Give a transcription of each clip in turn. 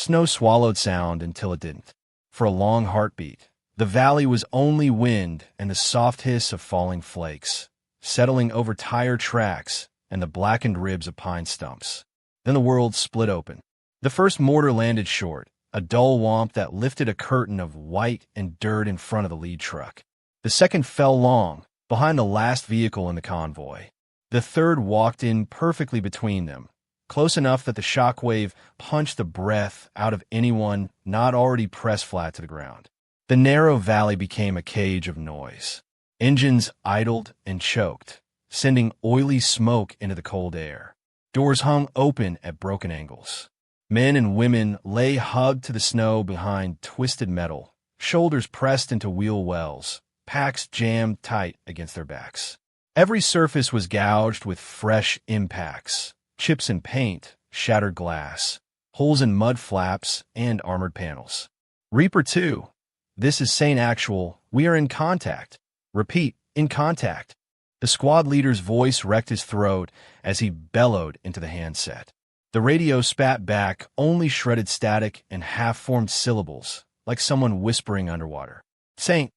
Snow swallowed sound until it didn't. For a long heartbeat, the valley was only wind and the soft hiss of falling flakes, settling over tire tracks and the blackened ribs of pine stumps. Then the world split open. The first mortar landed short, a dull whomp that lifted a curtain of white and dirt in front of the lead truck. The second fell long, behind the last vehicle in the convoy. The third walked in perfectly between them, close enough that the shockwave punched the breath out of anyone not already pressed flat to the ground. The narrow valley became a cage of noise. Engines idled and choked, sending oily smoke into the cold air. Doors hung open at broken angles. Men and women lay hugged to the snow behind twisted metal, shoulders pressed into wheel wells, packs jammed tight against their backs. Every surface was gouged with fresh impacts, chips in paint, shattered glass, holes in mud flaps, and armored panels. Reaper 2. This is Saint Actual. We are in contact. Repeat, in contact. The squad leader's voice wrecked his throat as he bellowed into the handset. The radio spat back only shredded static and half-formed syllables, like someone whispering underwater. Saint,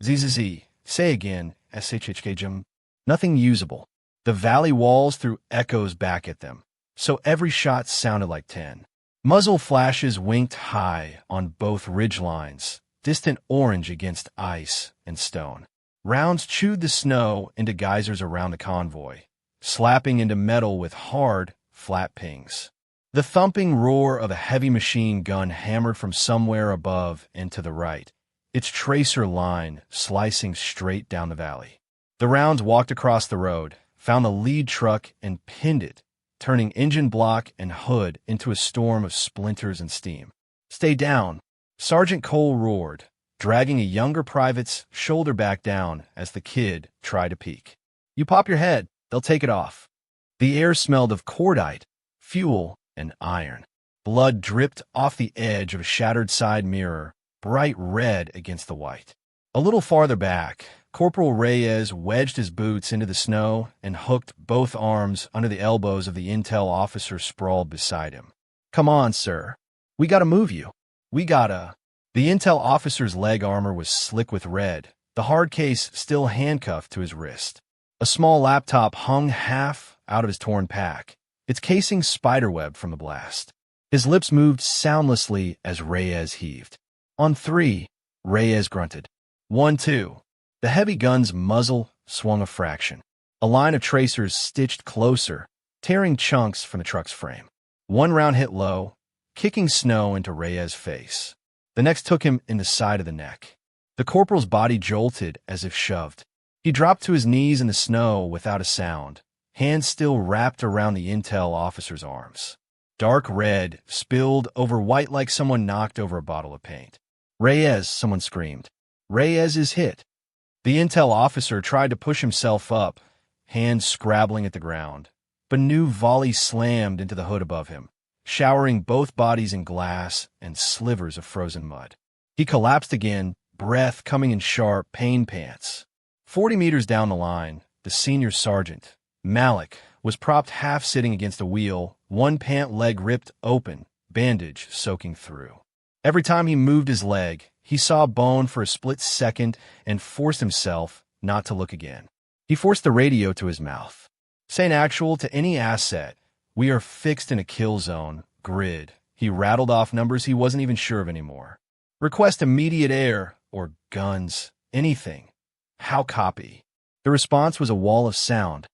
ZZZ, say again, SHHKJM. Nothing usable. The valley walls threw echoes back at them, so every shot sounded like 10. Muzzle flashes winked high on both ridgelines, distant orange against ice and stone. Rounds chewed the snow into geysers around the convoy, slapping into metal with hard, flat pings. The thumping roar of a heavy machine gun hammered from somewhere above and to the right, its tracer line slicing straight down the valley. The rounds walked across the road, found the lead truck, and pinned it, turning engine block and hood into a storm of splinters and steam. Stay down, Sergeant Cole roared, dragging a younger private's shoulder back down as the kid tried to peek. You pop your head, they'll take it off. The air smelled of cordite, fuel, and iron. Blood dripped off the edge of a shattered side mirror, bright red against the white. A little farther back, Corporal Reyes wedged his boots into the snow and hooked both arms under the elbows of the intel officer sprawled beside him. Come on, sir. We gotta move you. We gotta. The intel officer's leg armor was slick with red, the hard case still handcuffed to his wrist. A small laptop hung half out of his torn pack, its casing spiderwebbed from the blast. His lips moved soundlessly as Reyes heaved. On 3, Reyes grunted. 1, 2. The heavy gun's muzzle swung a fraction. A line of tracers stitched closer, tearing chunks from the truck's frame. One round hit low, kicking snow into Reyes' face. The next took him in the side of the neck. The corporal's body jolted as if shoved. He dropped to his knees in the snow without a sound, hands still wrapped around the intel officer's arms. Dark red spilled over white like someone knocked over a bottle of paint. Reyes, someone screamed. Reyes is hit. The intel officer tried to push himself up, hands scrabbling at the ground, but a new volley slammed into the hood above him, showering both bodies in glass and slivers of frozen mud. He collapsed again, breath coming in sharp pain pants. 40 meters down the line, the senior sergeant, Malik, was propped half-sitting against a wheel, one pant leg ripped open, bandage soaking through. Every time he moved his leg, he saw bone for a split second and forced himself not to look again. He forced the radio to his mouth. Saint Actual to any asset, we are fixed in a kill zone, grid. He rattled off numbers he wasn't even sure of anymore. Request immediate air, or guns, anything. How copy? The response was a wall of sound,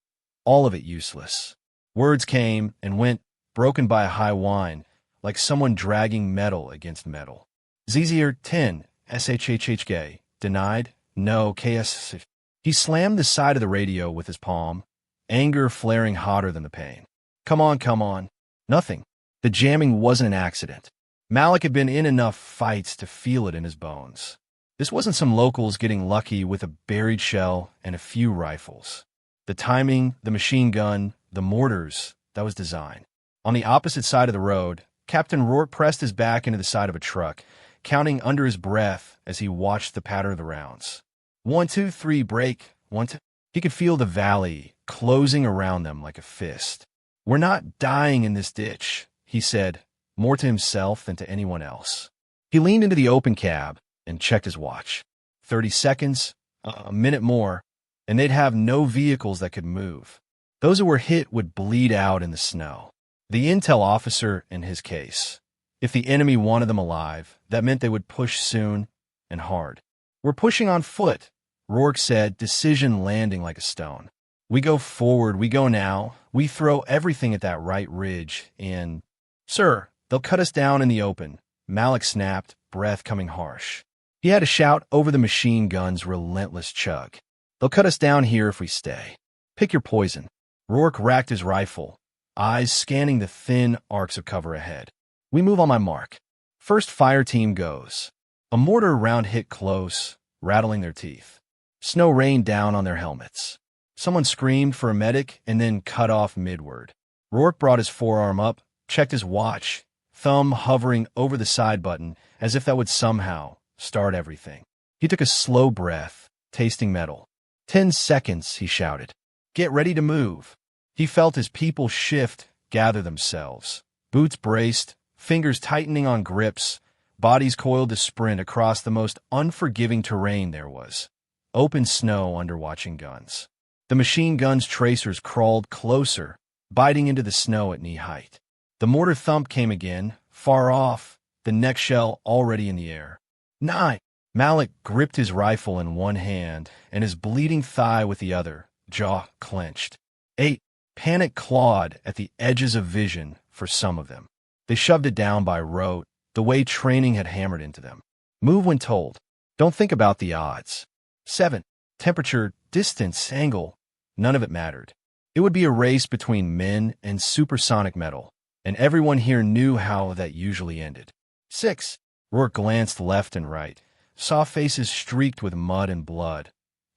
all of it useless. Words came and went, broken by a high whine, like someone dragging metal against metal. ZZR 10, SHHHK, denied, no, KS. He slammed the side of the radio with his palm, anger flaring hotter than the pain. Come on, come on. Nothing. The jamming wasn't an accident. Malik had been in enough fights to feel it in his bones. This wasn't some locals getting lucky with a buried shell and a few rifles. The timing, the machine gun, the mortars, that was design. On the opposite side of the road, Captain Rourke pressed his back into the side of a truck, counting under his breath as he watched the patter of the rounds. 1, 2, 3, break. 1, 2. He could feel the valley closing around them like a fist. We're not dying in this ditch, he said, more to himself than to anyone else. He leaned into the open cab and checked his watch. 30 seconds, a minute more, and they'd have no vehicles that could move. Those who were hit would bleed out in the snow. The intel officer in his case. If the enemy wanted them alive, that meant they would push soon and hard. "We're pushing on foot," Rourke said, decision landing like a stone. "We go forward, we go now. We throw everything at that right ridge and—" "Sir, they'll cut us down in the open," Malik snapped, breath coming harsh. He had to shout over the machine gun's relentless chug. "They'll cut us down here if we stay. Pick your poison." Rourke racked his rifle, eyes scanning the thin arcs of cover ahead. "We move on my mark. First fire team goes." A mortar round hit close, rattling their teeth. Snow rained down on their helmets. Someone screamed for a medic and then cut off midward. Rourke brought his forearm up, checked his watch, thumb hovering over the side button as if that would somehow start everything. He took a slow breath, tasting metal. 10 seconds, he shouted. "Get ready to move." He felt his people shift, gather themselves. Boots braced, fingers tightening on grips, bodies coiled to sprint across the most unforgiving terrain there was. Open snow under watching guns. The machine gun's tracers crawled closer, biting into the snow at knee height. The mortar thump came again, far off, the next shell already in the air. 9. Malik gripped his rifle in one hand and his bleeding thigh with the other, jaw clenched. 8. Panic clawed at the edges of vision for some of them. They shoved it down by rote, the way training had hammered into them. Move when told. Don't think about the odds. 7. Temperature, distance, angle, none of it mattered. It would be a race between men and supersonic metal, and everyone here knew how that usually ended. 6. Rourke glanced left and right, saw faces streaked with mud and blood,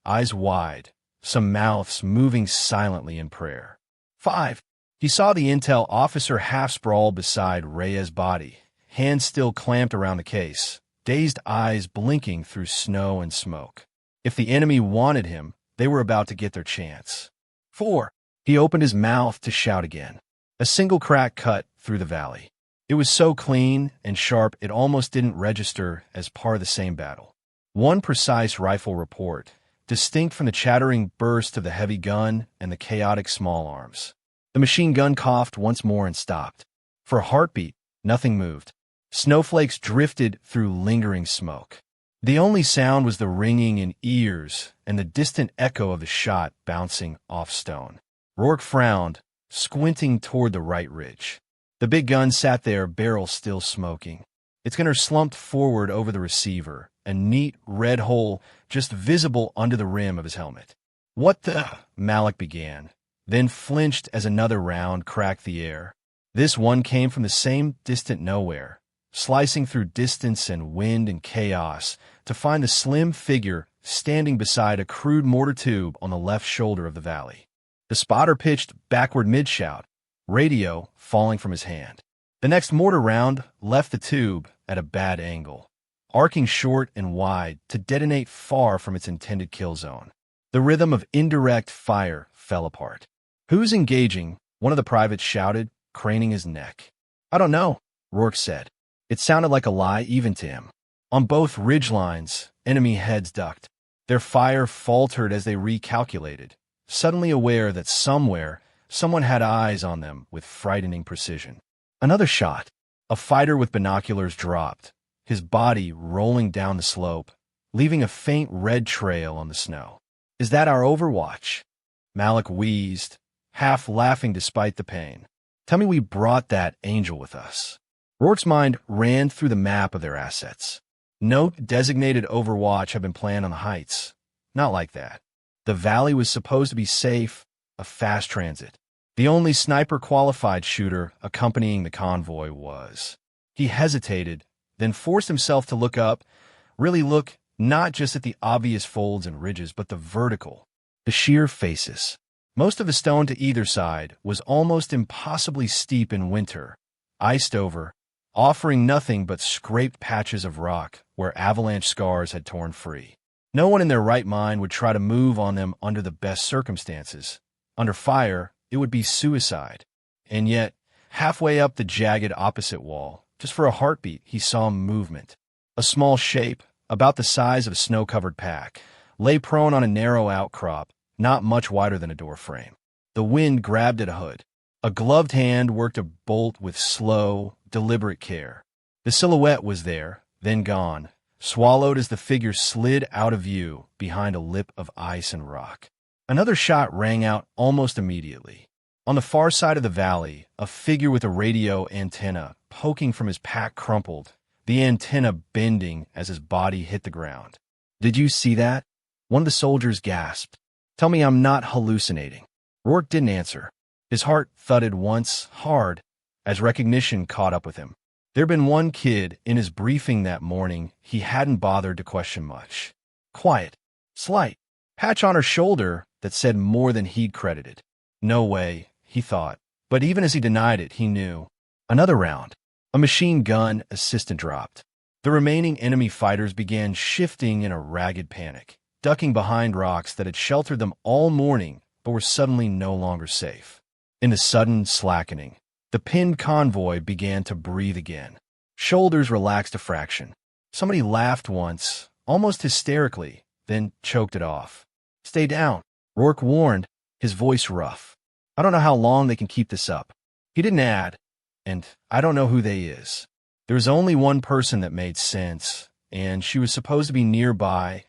eyes wide, some mouths moving silently in prayer. 5. He saw the intel officer half-sprawled beside Reyes' body, hands still clamped around the case, dazed eyes blinking through snow and smoke. If the enemy wanted him, they were about to get their chance. 4. He opened his mouth to shout again. A single crack cut through the valley. It was so clean and sharp it almost didn't register as part of the same battle. One precise rifle report, distinct from the chattering burst of the heavy gun and the chaotic small arms. The machine gun coughed once more and stopped. For a heartbeat, nothing moved. Snowflakes drifted through lingering smoke. The only sound was the ringing in ears and the distant echo of the shot bouncing off stone. Rourke frowned, squinting toward the right ridge. The big gun sat there, barrel still smoking. Its gunner slumped forward over the receiver, a neat red hole just visible under the rim of his helmet. "What the—" Malik began, then flinched as another round cracked the air. This one came from the same distant nowhere, slicing through distance and wind and chaos to find the slim figure standing beside a crude mortar tube on the left shoulder of the valley. The spotter pitched backward mid-shout, radio falling from his hand. The next mortar round left the tube at a bad angle, arcing short and wide to detonate far from its intended kill zone. The rhythm of indirect fire fell apart. "Who's engaging?" one of the privates shouted, craning his neck. "I don't know," Rourke said. It sounded like a lie even to him. On both ridgelines, enemy heads ducked. Their fire faltered as they recalculated, suddenly aware that somewhere, someone had eyes on them with frightening precision. Another shot. A fighter with binoculars dropped, his body rolling down the slope, leaving a faint red trail on the snow. "Is that our overwatch?" Malik wheezed, half laughing despite the pain. "Tell me we brought that angel with us." Rourke's mind ran through the map of their assets. No designated overwatch had been planned on the heights. Not like that. The valley was supposed to be safe, a fast transit. The only sniper-qualified shooter accompanying the convoy was. He hesitated, then forced himself to look up, really look not just at the obvious folds and ridges, but the vertical, the sheer faces. Most of the stone to either side was almost impossibly steep in winter, iced over, offering nothing but scraped patches of rock where avalanche scars had torn free. No one in their right mind would try to move on them under the best circumstances. Under fire, it would be suicide. And yet, Halfway up the jagged opposite wall, just for a heartbeat, he saw movement. A small shape, about the size of a snow-covered pack, lay prone on a narrow outcrop, not much wider than a doorframe. The wind grabbed at a hood. A gloved hand worked a bolt with slow, deliberate care. The silhouette was there, then gone, swallowed as the figure slid out of view behind a lip of ice and rock. Another shot rang out almost immediately. On the far side of the valley, a figure with a radio antenna poking from his pack crumpled, the antenna bending as his body hit the ground. "Did you see that?" One of the soldiers gasped. "Tell me I'm not hallucinating." Rourke didn't answer. His heart thudded once, hard, as recognition caught up with him. There'd been one kid in his briefing that morning he hadn't bothered to question much. Quiet, slight, patch on her shoulder that said more than he'd credited. No way, he thought. But even as he denied it, he knew. Another round. A machine gun assistant dropped. The remaining enemy fighters began shifting in a ragged panic, ducking behind rocks that had sheltered them all morning but were suddenly no longer safe. In the sudden slackening, the pinned convoy began to breathe again. Shoulders relaxed a fraction. Somebody laughed once, almost hysterically, then choked it off. "Stay down," Rourke warned, his voice rough. "I don't know how long they can keep this up." He didn't add, "And I don't know who they is." There was only one person that made sense, and she was supposed to be nearby,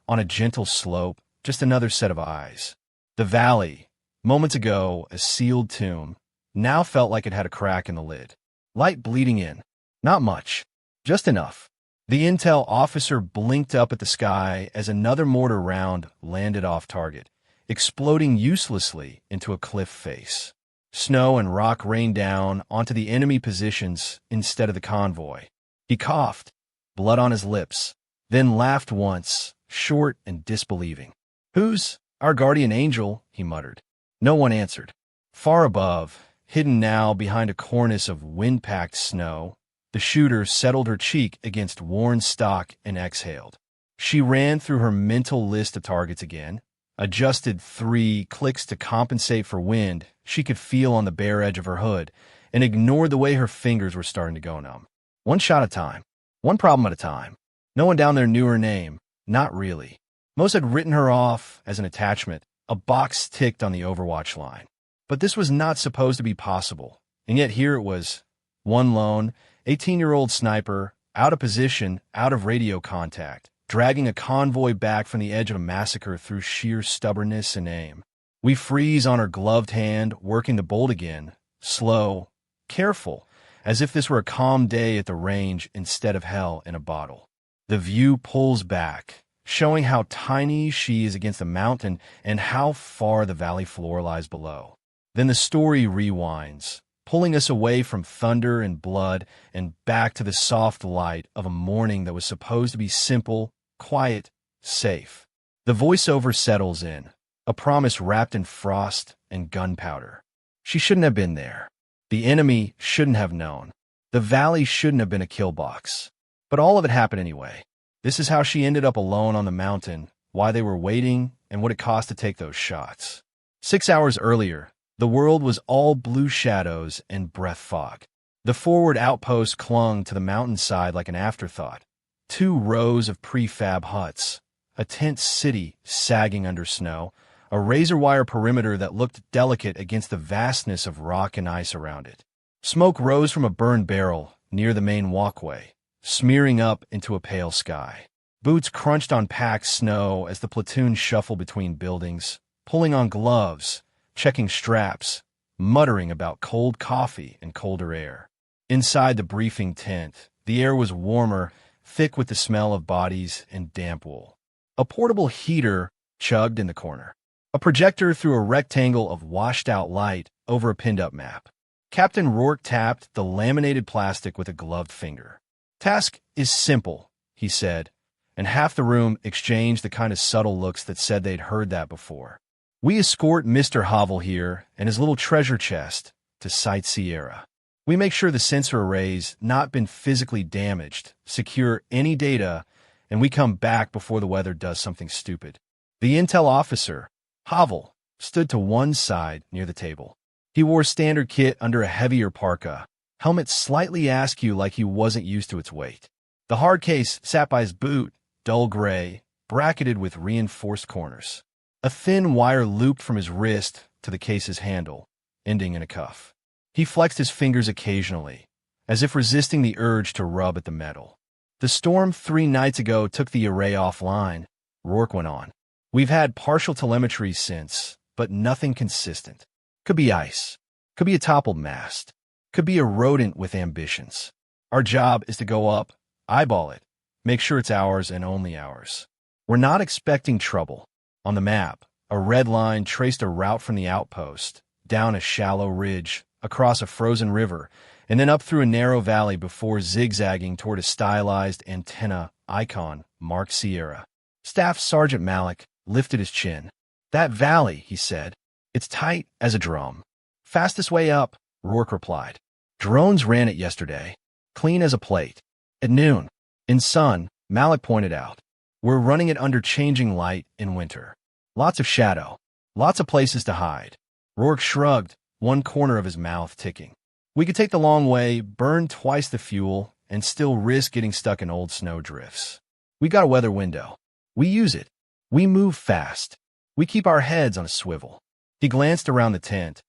on a gentle slope, just another set of eyes. The valley, moments ago a sealed tomb, now felt like it had a crack in the lid. Light bleeding in. Not much. Just enough. The intel officer blinked up at the sky as another mortar round landed off target, exploding uselessly into a cliff face. Snow and rock rained down onto the enemy positions instead of the convoy. He coughed, blood on his lips, then laughed once, short and disbelieving. "Who's our guardian angel?" he muttered. No one answered. Far above, hidden now behind a cornice of wind-packed snow, the shooter settled her cheek against worn stock and exhaled. She ran through her mental list of targets again, adjusted 3 clicks to compensate for wind she could feel on the bare edge of her hood, and ignored the way her fingers were starting to go numb. One shot at a time. One problem at a time. No one down there knew her name. Not really. Most had written her off as an attachment, a box ticked on the Overwatch line. But this was not supposed to be possible, and yet here it was. One lone, 18-year-old sniper, out of position, out of radio contact, dragging a convoy back from the edge of a massacre through sheer stubbornness and aim. We freeze on her gloved hand, working the bolt again, slow, careful, as if this were a calm day at the range instead of hell in a bottle. The view pulls back, showing how tiny she is against the mountain and how far the valley floor lies below. Then the story rewinds, pulling us away from thunder and blood and back to the soft light of a morning that was supposed to be simple, quiet, safe. The voiceover settles in, a promise wrapped in frost and gunpowder. She shouldn't have been there. The enemy shouldn't have known. The valley shouldn't have been a kill box. But all of it happened anyway. This is how she ended up alone on the mountain, why they were waiting, and what it cost to take those shots. 6 hours earlier, the world was all blue shadows and breath fog. The forward outpost clung to the mountainside like an afterthought. 2 rows of prefab huts, a tent city sagging under snow, a razor wire perimeter that looked delicate against the vastness of rock and ice around it. Smoke rose from a burned barrel near the main walkway, smearing up into a pale sky. Boots crunched on packed snow as the platoon shuffled between buildings, pulling on gloves, checking straps, muttering about cold coffee and colder air. Inside the briefing tent, the air was warmer, thick with the smell of bodies and damp wool. A portable heater chugged in the corner. A projector threw a rectangle of washed-out light over a pinned-up map. Captain Rourke tapped the laminated plastic with a gloved finger. "Task is simple," he said, and half the room exchanged the kind of subtle looks that said they'd heard that before. "We escort Mr. Havel here and his little treasure chest to Site Sierra. We make sure the sensor array's not been physically damaged, secure any data, and we come back before the weather does something stupid." The intel officer, Havel, stood to one side near the table. He wore standard kit under a heavier parka, helmet slightly askew like he wasn't used to its weight. The hard case sat by his boot, dull gray, bracketed with reinforced corners. A thin wire looped from his wrist to the case's handle, ending in a cuff. He flexed his fingers occasionally, as if resisting the urge to rub at the metal. The storm 3 nights ago took the array offline, Rourke went on. We've had partial telemetry since, but nothing consistent. Could be ice. Could be a toppled mast. Could be a rodent with ambitions. Our job is to go up, eyeball it, make sure it's ours and only ours. We're not expecting trouble. On the map, a red line traced a route from the outpost, down a shallow ridge, across a frozen river, and then up through a narrow valley before zigzagging toward a stylized antenna icon marked Sierra. Staff Sergeant Malik lifted his chin. That valley, he said. It's tight as a drum. Fastest way up, Rourke replied. Drones ran it yesterday. Clean as a plate. At noon. In sun, Malik pointed out. We're running it under changing light in winter. Lots of shadow. Lots of places to hide. Rourke shrugged, one corner of his mouth ticking. We could take the long way, burn twice the fuel, and still risk getting stuck in old snow drifts. We got a weather window. We use it. We move fast. We keep our heads on a swivel. He glanced around the tent,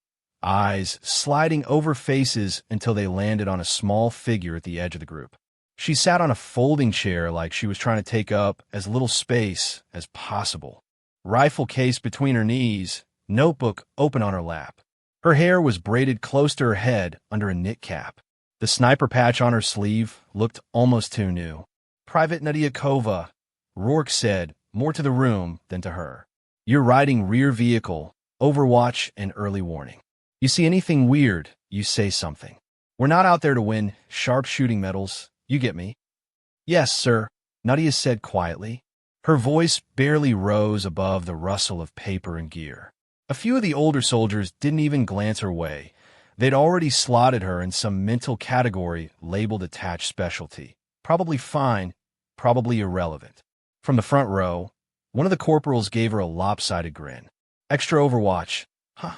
eyes sliding over faces until they landed on a small figure at the edge of the group. She sat on a folding chair like she was trying to take up as little space as possible. Rifle case between her knees, notebook open on her lap. Her hair was braided close to her head under a knit cap. The sniper patch on her sleeve looked almost too new. Private Nadiakova, Rourke said, more to the room than to her. You're riding rear vehicle, overwatch, and early warning. You see anything weird, you say something. We're not out there to win sharpshooting medals, you get me? Yes, sir, Nadia said quietly. Her voice barely rose above the rustle of paper and gear. A few of the older soldiers didn't even glance her way. They'd already slotted her in some mental category labeled attached specialty. Probably fine, probably irrelevant. From the front row, one of the corporals gave her a lopsided grin. Extra overwatch. Huh,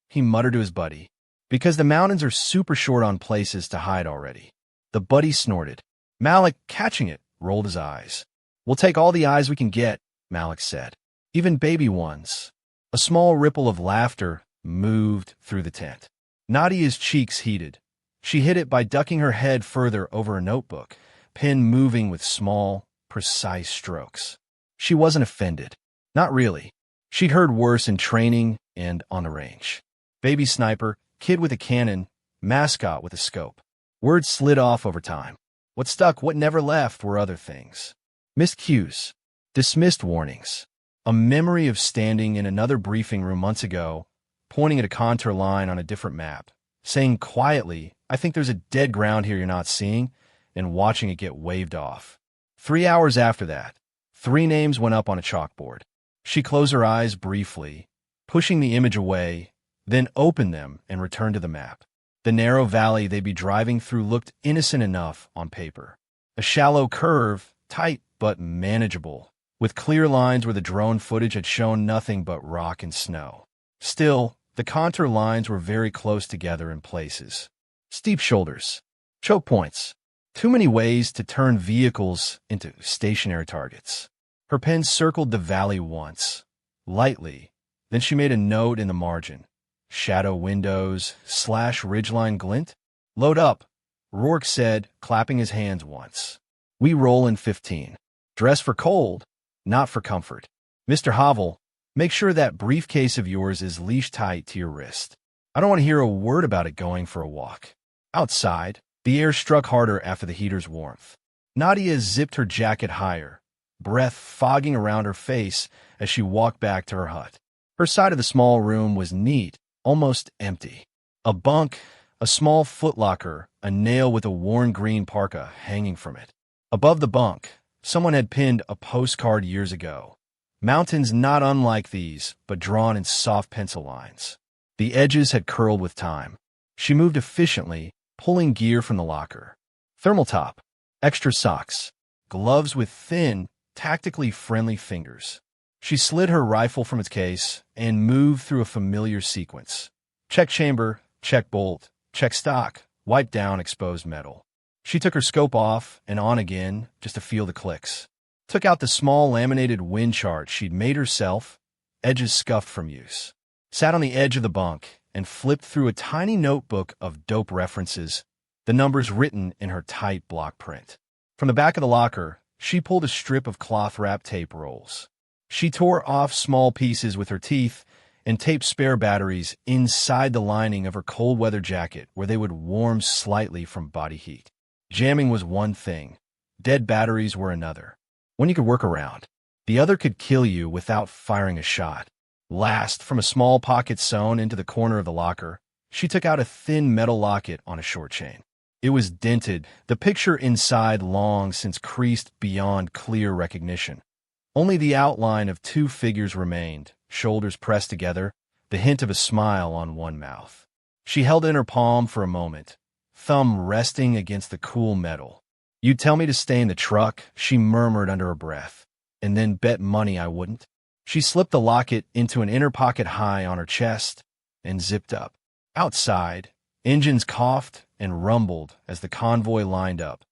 he muttered to his buddy. Because the mountains are super short on places to hide already. The buddy snorted. Malik, catching it, rolled his eyes. We'll take all the eyes we can get, Malik said. Even baby ones. A small ripple of laughter moved through the tent. Nadia's cheeks heated. She hid it by ducking her head further over a notebook, pen moving with small, precise strokes. She wasn't offended. Not really. She'd heard worse in training and on the range. Baby sniper, kid with a cannon, mascot with a scope. Words slid off over time. What stuck, what never left were other things. Missed cues. Dismissed warnings. A memory of standing in another briefing room months ago, pointing at a contour line on a different map, saying quietly, I think there's a dead ground here you're not seeing, and watching it get waved off. 3 hours after that, 3 names went up on a chalkboard. She closed her eyes briefly, pushing the image away, then opened them and returned to the map. The narrow valley they'd be driving through looked innocent enough on paper. A shallow curve, tight but manageable, with clear lines where the drone footage had shown nothing but rock and snow. Still, the contour lines were very close together in places. Steep shoulders, choke points, too many ways to turn vehicles into stationary targets. Her pen circled the valley once, lightly, then she made a note in the margin. Shadow windows, / ridgeline glint. Load up, Rourke said, clapping his hands once. We roll in 15. Dress for cold, not for comfort. Mr. Havel, make sure that briefcase of yours is leash tight to your wrist. I don't want to hear a word about it going for a walk. Outside, the air struck harder after the heater's warmth. Nadia zipped her jacket higher, breath fogging around her face as she walked back to her hut. Her side of the small room was neat, almost empty. A bunk, a small footlocker, a nail with a worn green parka hanging from it. Above the bunk, someone had pinned a postcard years ago. Mountains not unlike these, but drawn in soft pencil lines. The edges had curled with time. She moved efficiently, pulling gear from the locker. Thermal top, extra socks, gloves with thin, tactically friendly fingers. She slid her rifle from its case and moved through a familiar sequence. Check chamber, check bolt, check stock, wipe down exposed metal. She took her scope off and on again just to feel the clicks. Took out the small laminated wind chart she'd made herself, edges scuffed from use. Sat on the edge of the bunk and flipped through a tiny notebook of dope references, the numbers written in her tight block print. From the back of the locker, she pulled a strip of cloth-wrapped tape rolls. She tore off small pieces with her teeth and taped spare batteries inside the lining of her cold-weather jacket where they would warm slightly from body heat. Jamming was one thing. Dead batteries were another. One you could work around. The other could kill you without firing a shot. Last, from a small pocket sewn into the corner of the locker, she took out a thin metal locket on a short chain. It was dented, the picture inside long since creased beyond clear recognition. Only the outline of two figures remained, shoulders pressed together, the hint of a smile on one mouth. She held it in her palm for a moment, thumb resting against the cool metal. "You'd tell me to stay in the truck," she murmured under her breath, "and then bet money I wouldn't." She slipped the locket into an inner pocket high on her chest and zipped up. Outside, engines coughed and rumbled as the convoy lined up.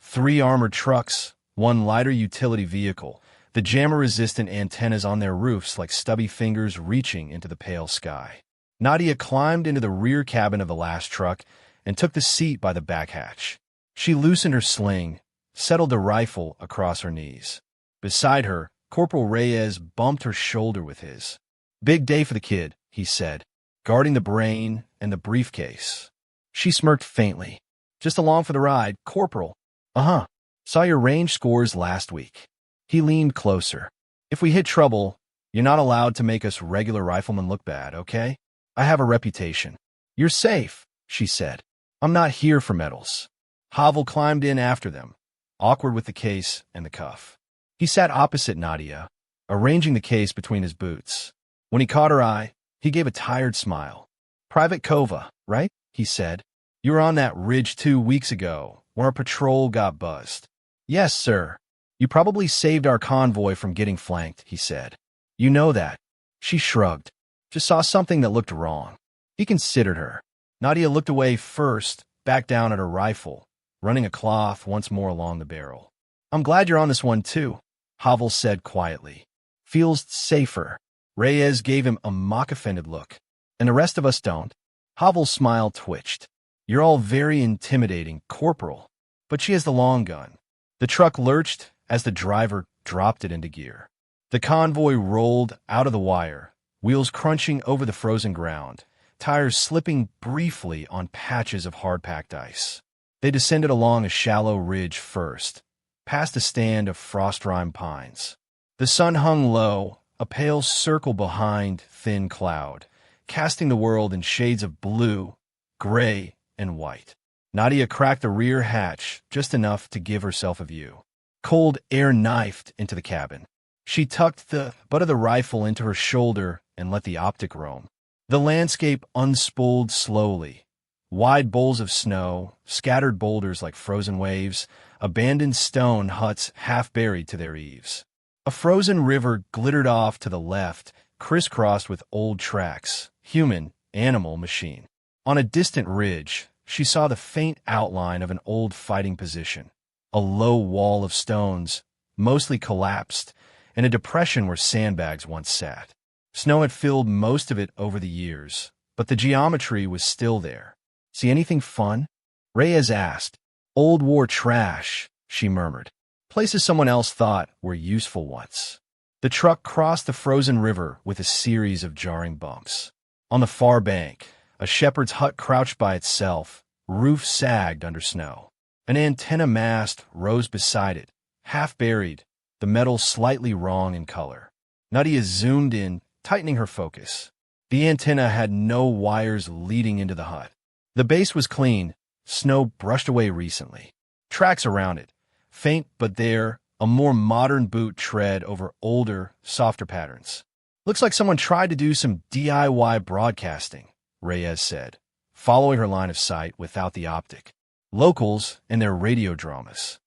3 armored trucks, 1 lighter utility vehicle, the jammer-resistant antennas on their roofs like stubby fingers reaching into the pale sky. Nadia climbed into the rear cabin of the last truck and took the seat by the back hatch. She loosened her sling, settled the rifle across her knees. Beside her, Corporal Reyes bumped her shoulder with his. "Big day for the kid," he said, guarding the brain and the briefcase. She smirked faintly. "Just along for the ride, Corporal." "Uh-huh. Saw your range scores last week." He leaned closer. "If we hit trouble, you're not allowed to make us regular riflemen look bad, okay? I have a reputation." "You're safe," she said. "I'm not here for medals." Havel climbed in after them, awkward with the case and the cuff. He sat opposite Nadia, arranging the case between his boots. When he caught her eye, he gave a tired smile. "Private Kova, right?" he said. "You were on that ridge 2 weeks ago, where our patrol got buzzed." "Yes, sir." "You probably saved our convoy from getting flanked," he said. "You know that." She shrugged. "Just saw something that looked wrong." He considered her. Nadia looked away first, back down at her rifle, running a cloth once more along the barrel. "I'm glad you're on this one, too," Havel said quietly. "Feels safer." Reyes gave him a mock-offended look. "And the rest of us don't." Havel's smile twitched. "You're all very intimidating, Corporal." But she has the long gun. The truck lurched as the driver dropped it into gear. The convoy rolled out of the wire, wheels crunching over the frozen ground, tires slipping briefly on patches of hard-packed ice. They descended along a shallow ridge first, past a stand of frost-rimed pines. The sun hung low, a pale circle behind thin cloud, casting the world in shades of blue, gray, and white. Nadia cracked the rear hatch just enough to give herself a view. Cold air knifed into the cabin. She tucked the butt of the rifle into her shoulder and let the optic roam. The landscape unspooled slowly. Wide bowls of snow, scattered boulders like frozen waves, abandoned stone huts half buried to their eaves. A frozen river glittered off to the left, crisscrossed with old tracks, human, animal, machine. On a distant ridge, she saw the faint outline of an old fighting position, a low wall of stones, mostly collapsed, and a depression where sandbags once sat. Snow had filled most of it over the years, but the geometry was still there. "See anything fun?" Reyes asked. "Old war trash," she murmured. "Places someone else thought were useful once." The truck crossed the frozen river with a series of jarring bumps. On the far bank, a shepherd's hut crouched by itself, roof sagged under snow. An antenna mast rose beside it, half buried, the metal slightly wrong in color. Nadia zoomed in, tightening her focus. The antenna had no wires leading into the hut. The base was clean, snow brushed away recently. Tracks around it, faint but there, a more modern boot tread over older, softer patterns. "Looks like someone tried to do some DIY broadcasting," Reyes said, following her line of sight without the optic. "Locals and their radio dramas."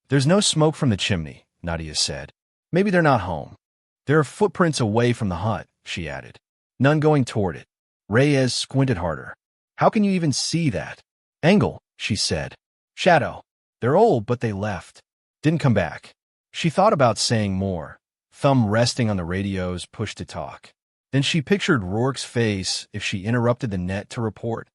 "There's no smoke from the chimney," Nadia said. "Maybe they're not home." "There are footprints away from the hut," she added. "None going toward it." Reyes squinted harder. How can you even see that? Angle, she said. Shadow. They're old, but they left. Didn't come back. She thought about saying more, thumb resting on the radio's push to talk. Then she pictured Rourke's face if she interrupted the net to report.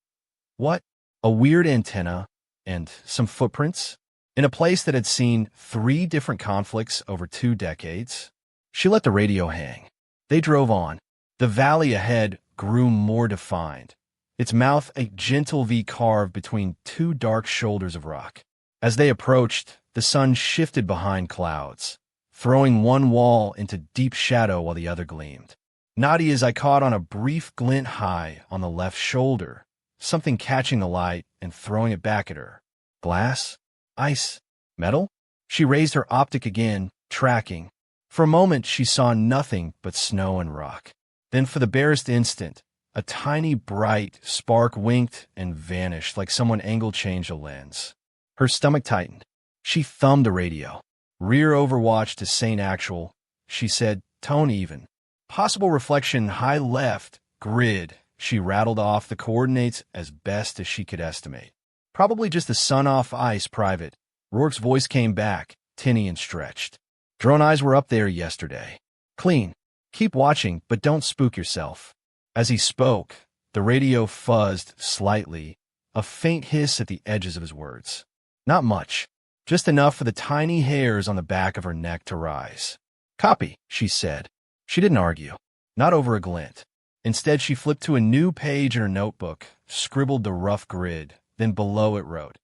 What? A weird antenna and some footprints? In a place that had seen 3 different conflicts over 2 decades? She let the radio hang. They drove on. The valley ahead grew more defined, its mouth a gentle V carved between 2 dark shoulders of rock. As they approached, the sun shifted behind clouds, throwing one wall into deep shadow while the other gleamed. Nadia's eye caught on a brief glint high on the left shoulder, something catching the light and throwing it back at her. Glass? Ice? Metal? She raised her optic again, tracking. For a moment she saw nothing but snow and rock. Then for the barest instant, a tiny bright spark winked and vanished like someone angle-changed a lens. Her stomach tightened. She thumbed the radio. Rear overwatch to St. Actual, she said, tone even. Possible reflection high left, grid. She rattled off the coordinates as best as she could estimate. Probably just the sun off ice, private. Rourke's voice came back, tinny and stretched. Drone eyes were up there yesterday. Clean. Keep watching, but don't spook yourself. As he spoke, the radio fuzzed slightly, a faint hiss at the edges of his words. Not much, just enough for the tiny hairs on the back of her neck to rise. Copy, she said. She didn't argue, not over a glint. Instead, she flipped to a new page in her notebook, scribbled the rough grid, then below it wrote,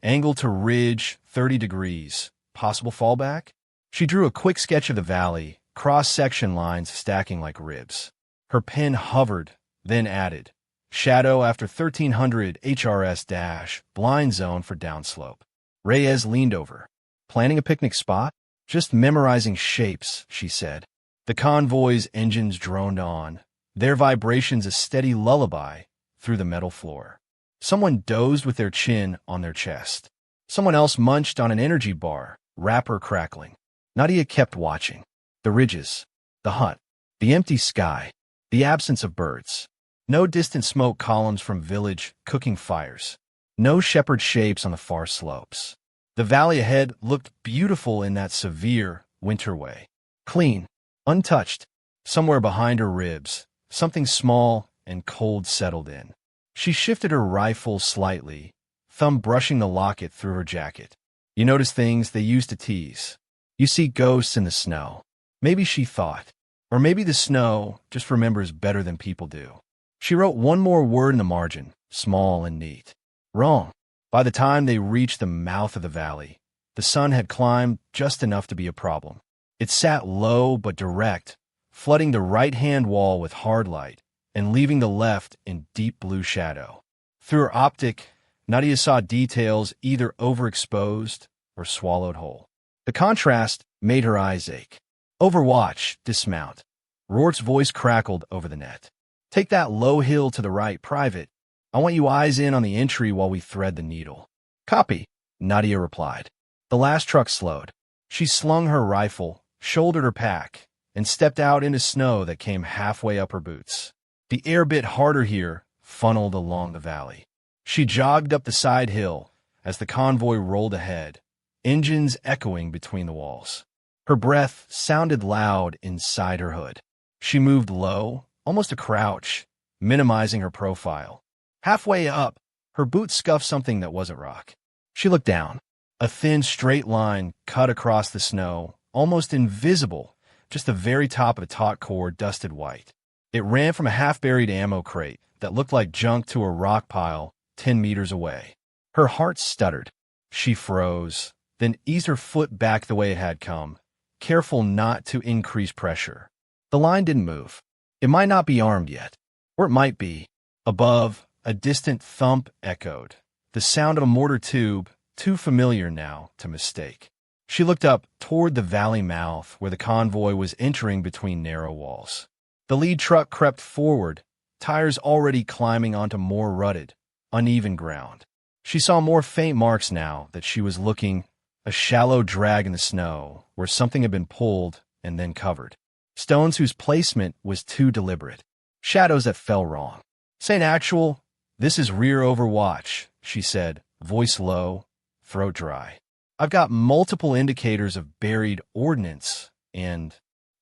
angle to ridge, 30 degrees, possible fallback? She drew a quick sketch of the valley, cross-section lines stacking like ribs. Her pen hovered, then added, shadow after 1300 HRS- blind zone for downslope. Reyes leaned over. Planning a picnic spot? Just memorizing shapes, she said. The convoy's engines droned on, their vibrations a steady lullaby through the metal floor. Someone dozed with their chin on their chest. Someone else munched on an energy bar, wrapper crackling. Nadia kept watching. The ridges, the hut, the empty sky, the absence of birds. No distant smoke columns from village cooking fires. No shepherd shapes on the far slopes. The valley ahead looked beautiful in that severe winter way. Clean, untouched. Somewhere behind her ribs, something small and cold settled in. She shifted her rifle slightly, thumb brushing the locket through her jacket. You notice things they used to tease. You see ghosts in the snow. Maybe she thought. Or maybe the snow just remembers better than people do. She wrote one more word in the margin, small and neat. Wrong. By the time they reached the mouth of the valley, the sun had climbed just enough to be a problem. It sat low but direct, flooding the right-hand wall with hard light and leaving the left in deep blue shadow. Through her optic, Nadia saw details either overexposed or swallowed whole. The contrast made her eyes ache. Overwatch, dismount. Rourke's voice crackled over the net. Take that low hill to the right, private. I want you eyes in on the entry while we thread the needle. Copy, Nadia replied. The last truck slowed. She slung her rifle, shouldered her pack, and stepped out into snow that came halfway up her boots. The air bit harder here, funneled along the valley. She jogged up the side hill as the convoy rolled ahead, engines echoing between the walls. Her breath sounded loud inside her hood. She moved low, almost a crouch, minimizing her profile. Halfway up, her boot scuffed something that wasn't rock. She looked down. A thin, straight line cut across the snow, almost invisible, just the very top of a taut cord dusted white. It ran from a half-buried ammo crate that looked like junk to a rock pile 10 meters away. Her heart stuttered. She froze, then eased her foot back the way it had come, careful not to increase pressure. The line didn't move. It might not be armed yet, or it might be. Above, a distant thump echoed, the sound of a mortar tube, too familiar now to mistake. She looked up toward the valley mouth where the convoy was entering between narrow walls. The lead truck crept forward, tires already climbing onto more rutted, uneven ground. She saw more faint marks now that she was looking, a shallow drag in the snow where something had been pulled and then covered. Stones whose placement was too deliberate. Shadows that fell wrong. St. Actual, this is rear overwatch, she said, voice low, throat dry. I've got multiple indicators of buried ordnance, and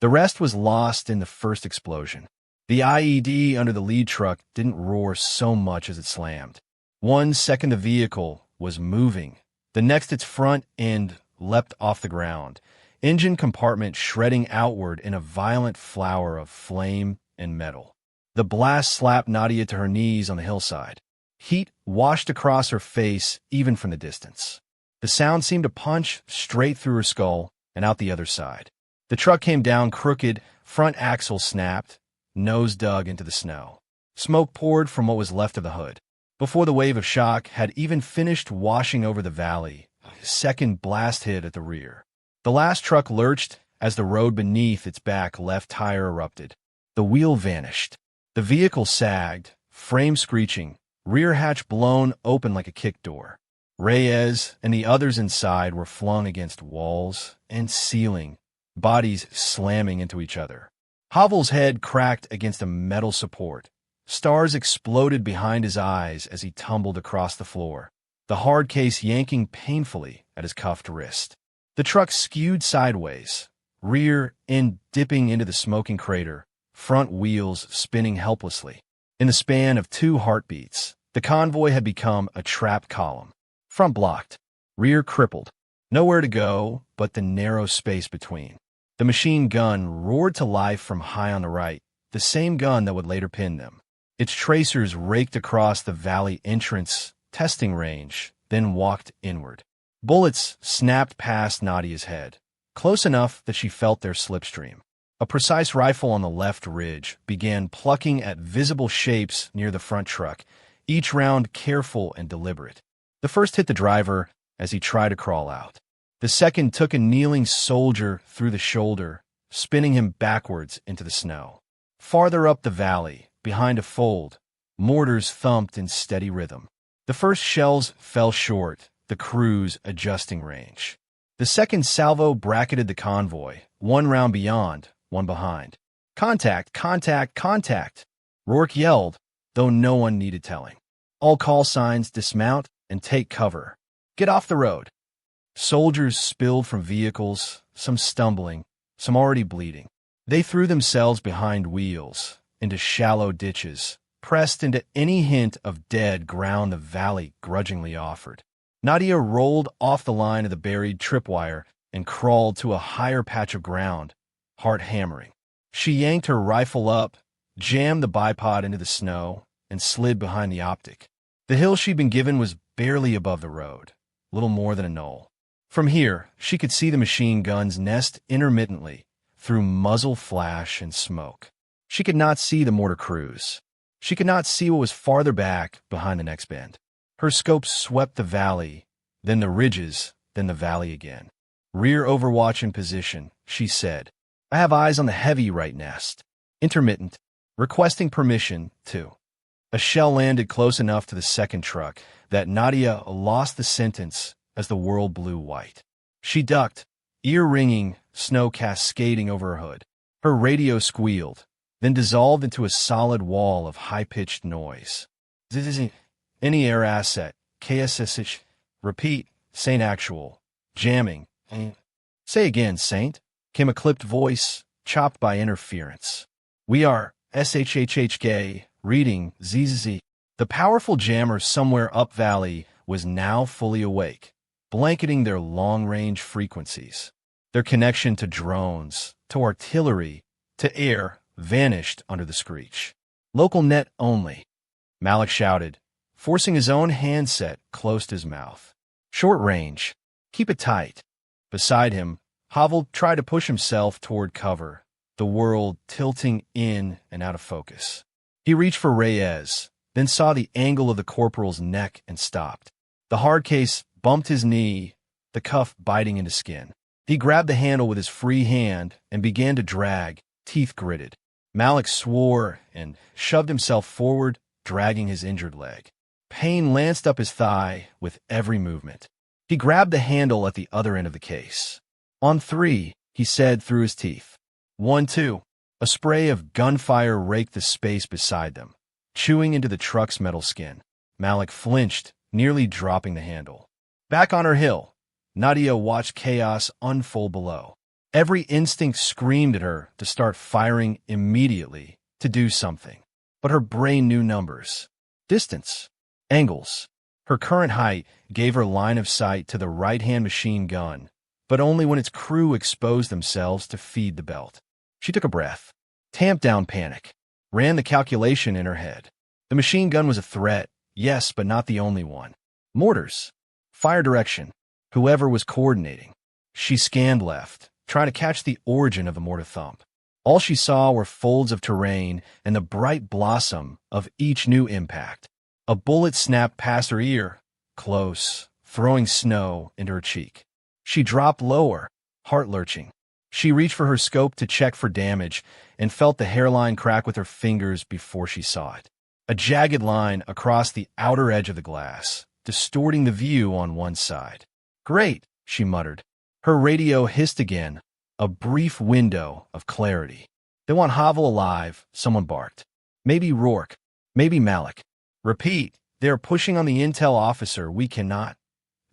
the rest was lost in the first explosion. The IED under the lead truck didn't roar so much as it slammed. 1 second the vehicle was moving. The next its front end leapt off the ground, engine compartment shredding outward in a violent flower of flame and metal. The blast slapped Nadia to her knees on the hillside. Heat washed across her face even from the distance. The sound seemed to punch straight through her skull and out the other side. The truck came down crooked, front axle snapped, nose dug into the snow. Smoke poured from what was left of the hood. Before the wave of shock had even finished washing over the valley, a second blast hit at the rear. The last truck lurched as the road beneath its back left tire erupted. The wheel vanished. The vehicle sagged, frame screeching, rear hatch blown open like a kick door. Reyes and the others inside were flung against walls and ceiling, bodies slamming into each other. Havel's head cracked against a metal support. Stars exploded behind his eyes as he tumbled across the floor, the hard case yanking painfully at his cuffed wrist. The truck skewed sideways, rear end dipping into the smoking crater, front wheels spinning helplessly. In the span of 2 heartbeats, the convoy had become a trapped column. Front blocked, rear crippled, nowhere to go but the narrow space between. The machine gun roared to life from high on the right, the same gun that would later pin them. Its tracers raked across the valley entrance testing range, then walked inward. Bullets snapped past Nadia's head, close enough that she felt their slipstream. A precise rifle on the left ridge began plucking at visible shapes near the front truck, each round careful and deliberate. The first hit the driver as he tried to crawl out. The second took a kneeling soldier through the shoulder, spinning him backwards into the snow. Farther up the valley, behind a fold, mortars thumped in steady rhythm. The first shells fell short, the crew's adjusting range. The second salvo bracketed the convoy, 1 round beyond, 1 behind. Contact, contact, contact! Rourke yelled, though no one needed telling. All call signs dismount and take cover. Get off the road. Soldiers spilled from vehicles, some stumbling, some already bleeding. They threw themselves behind wheels, into shallow ditches, pressed into any hint of dead ground the valley grudgingly offered. Nadia rolled off the line of the buried tripwire and crawled to a higher patch of ground, heart hammering. She yanked her rifle up, jammed the bipod into the snow, and slid behind the optic. The hill she'd been given was barely above the road, little more than a knoll. From here, she could see the machine guns nest intermittently through muzzle flash and smoke. She could not see the mortar crews. She could not see what was farther back behind the next bend. Her scope swept the valley, then the ridges, then the valley again. Rear overwatch in position, she said. I have eyes on the heavy right nest. Intermittent, requesting permission, too. A shell landed close enough to the second truck that Nadia lost the sentence as the world blew white. She ducked, ear-ringing, snow cascading over her hood. Her radio squealed, then dissolved into a solid wall of high-pitched noise. Any air asset, KSSH, repeat, Saint Actual, jamming. Say again, Saint, came a clipped voice, chopped by interference. We are SHHHK, reading ZZZ. The powerful jammer somewhere up valley was now fully awake, blanketing their long-range frequencies. Their connection to drones, to artillery, to air vanished under the screech. Local net only, Malik shouted, forcing his own handset close to his mouth. Short range. Keep it tight. Beside him, Havel tried to push himself toward cover, the world tilting in and out of focus. He reached for Reyes, then saw the angle of the corporal's neck and stopped. The hard case bumped his knee, the cuff biting into skin. He grabbed the handle with his free hand and began to drag, teeth gritted. Malik swore and shoved himself forward, dragging his injured leg. Pain lanced up his thigh with every movement. He grabbed the handle at the other end of the case. On 3, he said through his teeth. 1, 2. A spray of gunfire raked the space beside them. chewing into the truck's metal skin. Malik flinched, nearly dropping the handle. Back on her hill, Nadia watched chaos unfold below. Every instinct screamed at her to start firing immediately, to do something. But her brain knew numbers, distance, angles. Her current height gave her line of sight to the right-hand machine gun, but only when its crew exposed themselves to feed the belt. She took a breath, tamped down panic, ran the calculation in her head. The machine gun was a threat, yes, but not the only one. Mortars. Fire direction. Whoever was coordinating. She scanned left, trying to catch the origin of the mortar thump. All she saw were folds of terrain and the bright blossom of each new impact. A bullet snapped past her ear, close, throwing snow into her cheek. She dropped lower, heart lurching. She reached for her scope to check for damage and felt the hairline crack with her fingers before she saw it. A jagged line across the outer edge of the glass, distorting the view on one side. "Great," she muttered. Her radio hissed again, a brief window of clarity. "They want Havel alive," someone barked. "Maybe Rourke. Maybe Malik." "Repeat, they are pushing on the intel officer. We cannot."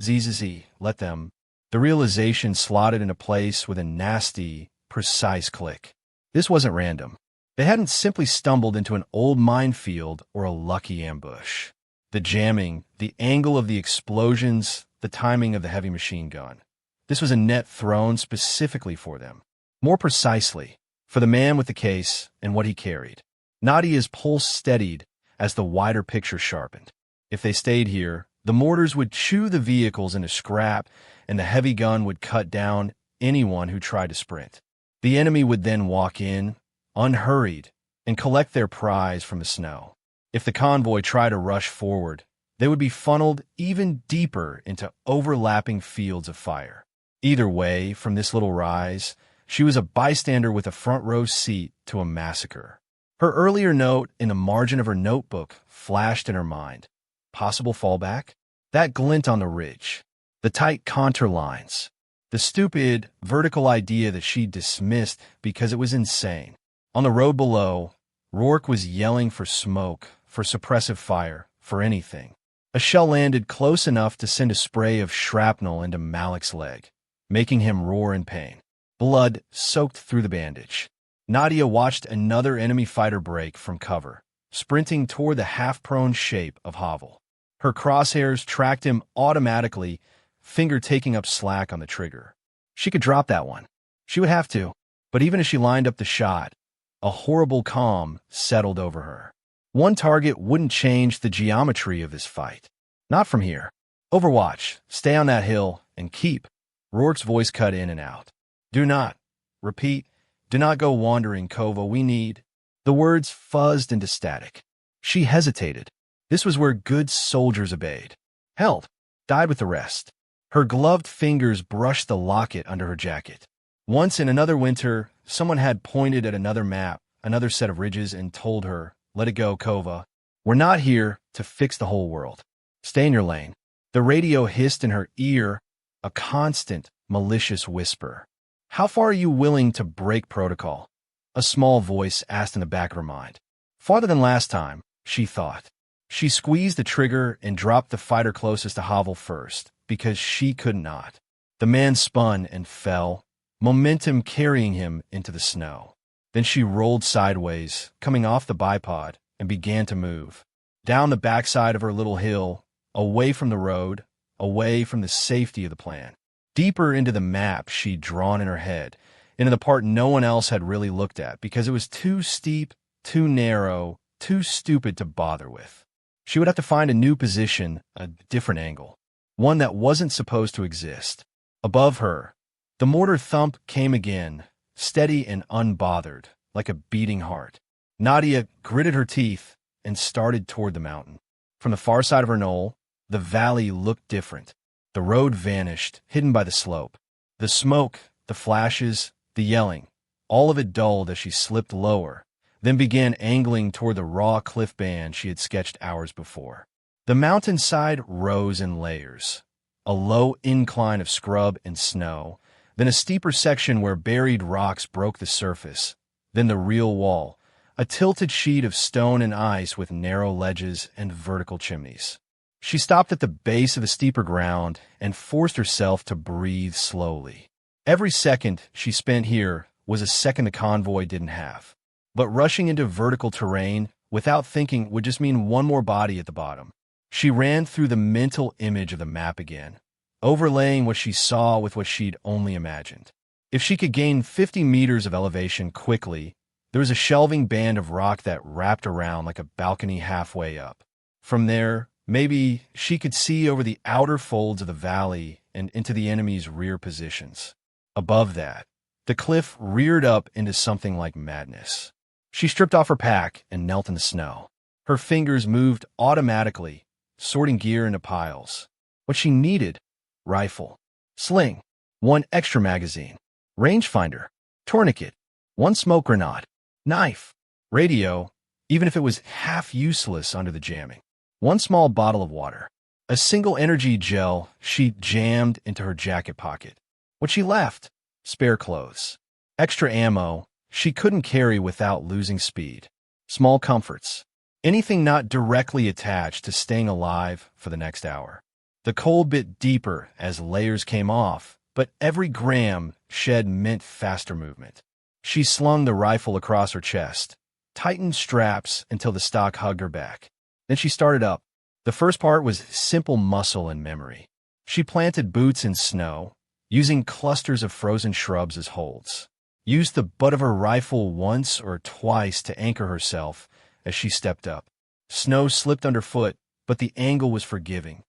"Zzz, let them." The realization slotted into place with a nasty, precise click. This wasn't random. They hadn't simply stumbled into an old minefield or a lucky ambush. The jamming, the angle of the explosions, the timing of the heavy machine gun. This was a net thrown specifically for them. More precisely, for the man with the case and what he carried. Nadia's pulse steadied as the wider picture sharpened. If they stayed here, the mortars would chew the vehicles into scrap, and the heavy gun would cut down anyone who tried to sprint. The enemy would then walk in, unhurried, and collect their prize from the snow. If the convoy tried to rush forward, they would be funneled even deeper into overlapping fields of fire. Either way, from this little rise, she was a bystander with a front-row seat to a massacre. Her earlier note in the margin of her notebook flashed in her mind. Possible fallback? That glint on the ridge. The tight contour lines. The stupid, vertical idea that she dismissed because it was insane. On the road below, Rourke was yelling for smoke, for suppressive fire, for anything. A shell landed close enough to send a spray of shrapnel into Malik's leg, making him roar in pain. Blood soaked through the bandage. Nadia watched another enemy fighter break from cover, sprinting toward the half-prone shape of Havel. Her crosshairs tracked him automatically, finger taking up slack on the trigger. She could drop that one. She would have to. But even as she lined up the shot, a horrible calm settled over her. One target wouldn't change the geometry of this fight. Not from here. Overwatch, stay on that hill, and keep. Rourke's voice cut in and out. Do not. Repeat. Do not go wandering, Kova. We need. The words fuzzed into static. She hesitated. This was where good soldiers obeyed. Held. Died with the rest. Her gloved fingers brushed the locket under her jacket. Once in another winter, someone had pointed at another map, another set of ridges, and told her, "Let it go, Kova. We're not here to fix the whole world. Stay in your lane." The radio hissed in her ear, a constant, malicious whisper. "How far are you willing to break protocol?" A small voice asked in the back of her mind. Farther than last time, she thought. She squeezed the trigger and dropped the fighter closest to Havel first, because she could not. The man spun and fell, momentum carrying him into the snow. Then she rolled sideways, coming off the bipod, and began to move. Down the backside of her little hill, away from the road, away from the safety of the plan. Deeper into the map she'd drawn in her head, into the part no one else had really looked at because it was too steep, too narrow, too stupid to bother with. She would have to find a new position, a different angle, one that wasn't supposed to exist. Above her, the mortar thump came again, steady and unbothered, like a beating heart. Nadia gritted her teeth and started toward the mountain. From the far side of her knoll, the valley looked different. The road vanished, hidden by the slope. The smoke, the flashes, the yelling, all of it dulled as she slipped lower, then began angling toward the raw cliff band she had sketched hours before. The mountainside rose in layers, a low incline of scrub and snow, then a steeper section where buried rocks broke the surface, then the real wall, a tilted sheet of stone and ice with narrow ledges and vertical chimneys. She stopped at the base of the steeper ground and forced herself to breathe slowly. Every second she spent here was a second the convoy didn't have. But rushing into vertical terrain without thinking would just mean one more body at the bottom. She ran through the mental image of the map again, overlaying what she saw with what she'd only imagined. If she could gain 50 meters of elevation quickly, there was a shelving band of rock that wrapped around like a balcony halfway up. From there, maybe she could see over the outer folds of the valley and into the enemy's rear positions. Above that, the cliff reared up into something like madness. She stripped off her pack and knelt in the snow. Her fingers moved automatically, sorting gear into piles. What she needed: rifle, sling, one extra magazine, rangefinder, tourniquet, one smoke grenade, knife, radio, even if it was half useless under the jamming, one small bottle of water, a single energy gel she jammed into her jacket pocket. What she left: spare clothes, extra ammo she couldn't carry without losing speed, small comforts, anything not directly attached to staying alive for the next hour. The cold bit deeper as layers came off, but every gram shed meant faster movement. She slung the rifle across her chest, tightened straps until the stock hugged her back. Then she started up. The first part was simple muscle and memory. She planted boots in snow, using clusters of frozen shrubs as holds. Used the butt of her rifle once or twice to anchor herself as she stepped up. Snow slipped underfoot, but the angle was forgiving.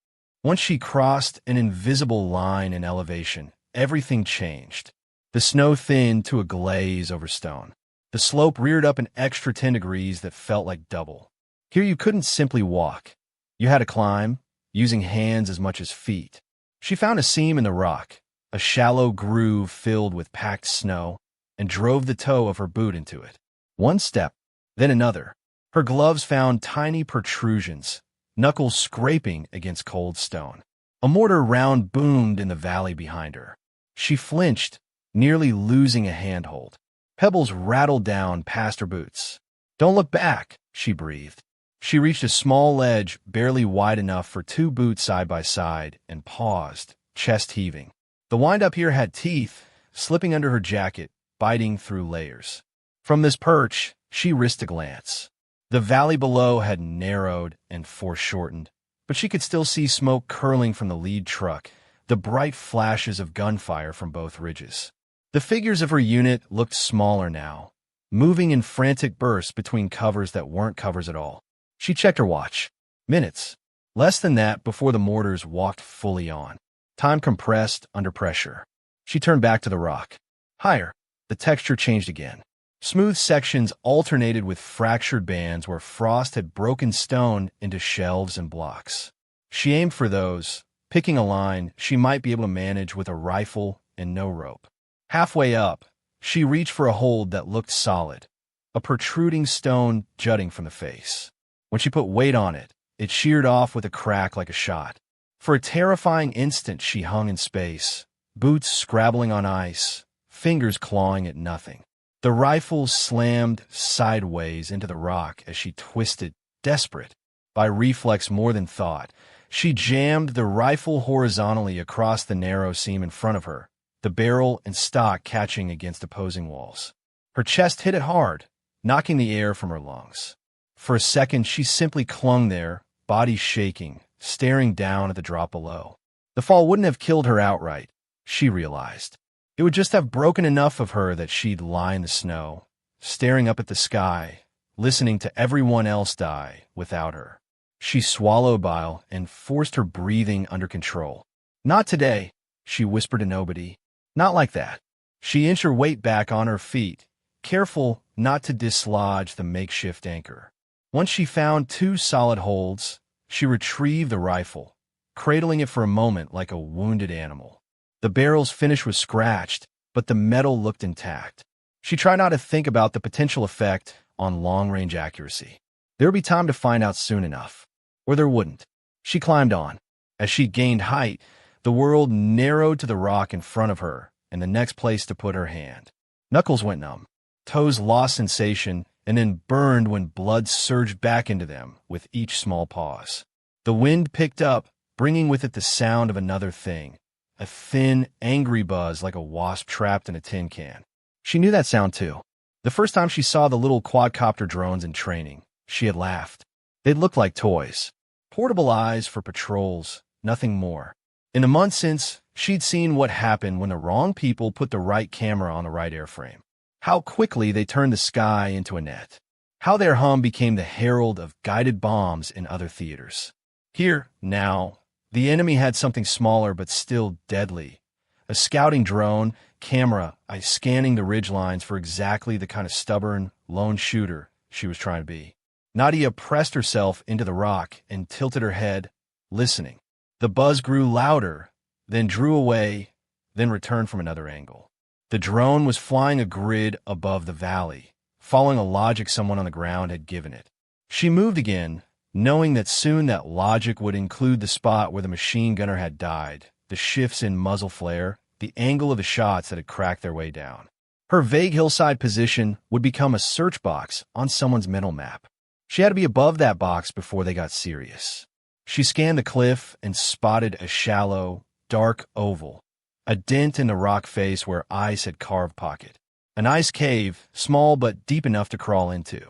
Once she crossed an invisible line in elevation, everything changed. The snow thinned to a glaze over stone. The slope reared up an extra 10 degrees that felt like double. Here you couldn't simply walk. You had to climb, using hands as much as feet. She found a seam in the rock, a shallow groove filled with packed snow, and drove the toe of her boot into it. One step, then another. Her gloves found tiny protrusions, knuckles scraping against cold stone. A mortar round boomed in the valley behind her. She flinched, nearly losing a handhold. Pebbles rattled down past her boots. "Don't look back," she breathed. She reached a small ledge barely wide enough for two boots side by side and paused, chest heaving. The wind-up here had teeth, slipping under her jacket, biting through layers. From this perch, she risked a glance. The valley below had narrowed and foreshortened, but she could still see smoke curling from the lead truck, the bright flashes of gunfire from both ridges. The figures of her unit looked smaller now, moving in frantic bursts between covers that weren't covers at all. She checked her watch. Minutes. Less than that before the mortars walked fully on. Time compressed under pressure. She turned back to the rock. Higher. The texture changed again. Smooth sections alternated with fractured bands where frost had broken stone into shelves and blocks. She aimed for those, picking a line she might be able to manage with a rifle and no rope. Halfway up, she reached for a hold that looked solid, a protruding stone jutting from the face. When she put weight on it, it sheared off with a crack like a shot. For a terrifying instant she hung in space, boots scrabbling on ice, fingers clawing at nothing. The rifle slammed sideways into the rock as she twisted, desperate. By reflex more than thought, she jammed the rifle horizontally across the narrow seam in front of her, the barrel and stock catching against opposing walls. Her chest hit it hard, knocking the air from her lungs. For a second, she simply clung there, body shaking, staring down at the drop below. The fall wouldn't have killed her outright, she realized. It would just have broken enough of her that she'd lie in the snow, staring up at the sky, listening to everyone else die without her. She swallowed bile and forced her breathing under control. "Not today," she whispered to nobody. "Not like that." She inched her weight back on her feet, careful not to dislodge the makeshift anchor. Once she found two solid holds, she retrieved the rifle, cradling it for a moment like a wounded animal. The barrel's finish was scratched, but the metal looked intact. She tried not to think about the potential effect on long-range accuracy. There would be time to find out soon enough. Or there wouldn't. She climbed on. As she gained height, the world narrowed to the rock in front of her and the next place to put her hand. Knuckles went numb. Toes lost sensation, and then burned when blood surged back into them with each small pause. The wind picked up, bringing with it the sound of another thing, a thin, angry buzz like a wasp trapped in a tin can. She knew that sound too. The first time she saw the little quadcopter drones in training, she had laughed. They'd looked like toys. Portable eyes for patrols, nothing more. In the months since, she'd seen what happened when the wrong people put the right camera on the right airframe. How quickly they turned the sky into a net. How their hum became the herald of guided bombs in other theaters. Here, now, the enemy had something smaller but still deadly. A scouting drone camera scanning the ridgelines for exactly the kind of stubborn, lone shooter she was trying to be. Nadia pressed herself into the rock and tilted her head, listening. The buzz grew louder, then drew away, then returned from another angle. The drone was flying a grid above the valley, following a logic someone on the ground had given it. She moved again, knowing that soon that logic would include the spot where the machine gunner had died, the shifts in muzzle flare, the angle of the shots that had cracked their way down. Her vague hillside position would become a search box on someone's mental map. She had to be above that box before they got serious. She scanned the cliff and spotted a shallow, dark oval, a dent in the rock face where ice had carved pocket. An ice cave, small but deep enough to crawl into.